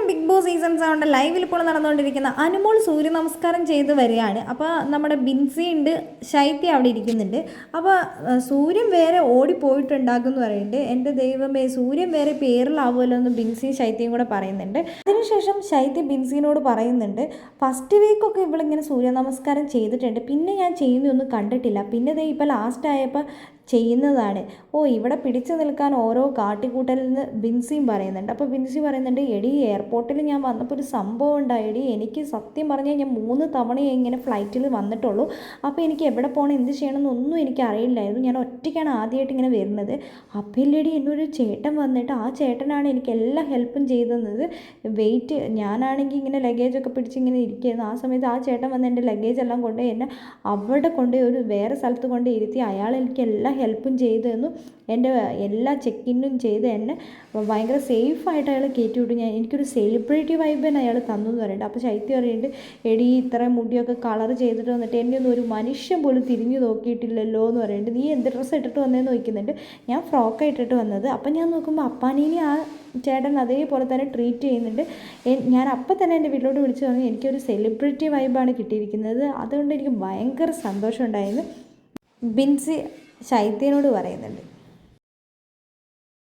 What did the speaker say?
Big boss season 7 ലൈവിൽ ഇപ്പോൾ നടന്നുകൊണ്ടിരിക്കുന്ന അനുമോൾ സൂര്യ നമസ്കാരം ചെയ്ത് വരികയാണ്. അപ്പോൾ നമ്മുടെ ബിൻസി ഉണ്ട്, ശൈത്യ അവിടെ ഇരിക്കുന്നുണ്ട്. അപ്പോൾ സൂര്യൻ വേറെ ഓടിപ്പോയിട്ടുണ്ടാകും എന്ന് പറയുന്നുണ്ട്. എൻ്റെ ദൈവമേ, സൂര്യൻ വേറെ പേരിലാവുമല്ലോ എന്ന് ബിൻസിയും ശൈത്യയും കൂടെ പറയുന്നുണ്ട്. അതിനുശേഷം ശൈത്യ ബിൻസിനോട് പറയുന്നുണ്ട്, ഫസ്റ്റ് വീക്കൊക്കെ ഇവളിങ്ങനെ സൂര്യ നമസ്കാരം ചെയ്തിട്ടുണ്ട്, പിന്നെ ഞാൻ ചെയ്യുന്നൊന്നും കണ്ടിട്ടില്ല, പിന്നെ ദേ ഇപ്പോൾ ലാസ്റ്റ് ആയപ്പോൾ ചെയ്യുന്നതാണ്. ഇവിടെ പിടിച്ചു നിൽക്കാൻ ഓരോ കാട്ടിക്കൂട്ടലിൽ നിന്ന് ബിൻസിയും പറയുന്നുണ്ട്. അപ്പോൾ ബിൻസി പറയുന്നുണ്ട്, എടി എയർപോർട്ടിൽ ഞാൻ വന്നപ്പോൾ ഒരു സംഭവം ഉണ്ടായി. എനിക്ക് സത്യം പറഞ്ഞാൽ ഞാൻ 3 തവണയേ ഇങ്ങനെ ഫ്ലൈറ്റിൽ വന്നിട്ടുള്ളൂ. അപ്പോൾ എനിക്ക് എവിടെ പോകണം, എന്ത് ചെയ്യണമെന്നൊന്നും എനിക്ക് അറിയില്ലായിരുന്നു. ഞാൻ ഒറ്റയ്ക്കാണ് ആദ്യമായിട്ട് ഇങ്ങനെ വരുന്നത്. അപ്പോൾ ഇല്ലേടി എന്നൊരു ചേട്ടൻ വന്നിട്ട് ആ ചേട്ടനാണ് എനിക്ക് എല്ലാ ഹെൽപ്പും ചെയ്തു തന്നത്. വെയിറ്റ് ഞാനാണെങ്കിൽ ഇങ്ങനെ ലഗേജൊക്കെ പിടിച്ച് ഇങ്ങനെ ഇരിക്കുകയായിരുന്നു. ആ സമയത്ത് ആ ചേട്ടൻ വന്ന് എൻ്റെ ലഗേജ് എല്ലാം കൊണ്ടുപോയി എന്നെ അവിടെ കൊണ്ടുപോയി ഒരു വേറെ സ്ഥലത്ത് കൊണ്ട് ഇരുത്തി. അയാൾ എനിക്ക് എല്ലാ ഹെൽപ്പും ചെയ്തു തന്നു. എൻ്റെ എല്ലാ ചെക്കിനും ചെയ്ത് എന്നെ ഭയങ്കര സേഫായിട്ട് അയാൾ കയറ്റി വിട്ടു. എനിക്കൊരു സെലിബ്രിറ്റി വൈബ് തന്നെ അയാൾ തന്നു എന്ന് പറയുന്നുണ്ട്. അപ്പോൾ ശൈത്യം പറയുന്നുണ്ട്, എടി ഇത്രയും മുടിയൊക്കെ കളർ ചെയ്തിട്ട് വന്നിട്ട് എന്നെ ഒന്നും ഒരു മനുഷ്യൻ പോലും തിരിഞ്ഞു നോക്കിയിട്ടില്ലല്ലോ എന്ന് പറയുന്നുണ്ട്. നീ എന്ത് ഡ്രസ്സ് ഇട്ടിട്ട് വന്നതെന്ന് ചോദിക്കുന്നുണ്ട്. ഞാൻ ഫ്രോക്കാണ് ഇട്ടിട്ട് വന്നത്. അപ്പം ഞാൻ നോക്കുമ്പോൾ അപ്പാനീനെ ആ ചേട്ടൻ അതേപോലെ തന്നെ ട്രീറ്റ് ചെയ്യുന്നുണ്ട്. ഞാൻ അപ്പം തന്നെ എൻ്റെ വീട്ടിലോട്ട് വിളിച്ച് പറഞ്ഞു, എനിക്കൊരു സെലിബ്രിറ്റി വൈബാണ് കിട്ടിയിരിക്കുന്നത്, അതുകൊണ്ട് എനിക്ക് ഭയങ്കര സന്തോഷം ഉണ്ടായിരുന്നു ബിൻസി ശൈത്യനോട് പറയുന്നുണ്ട്.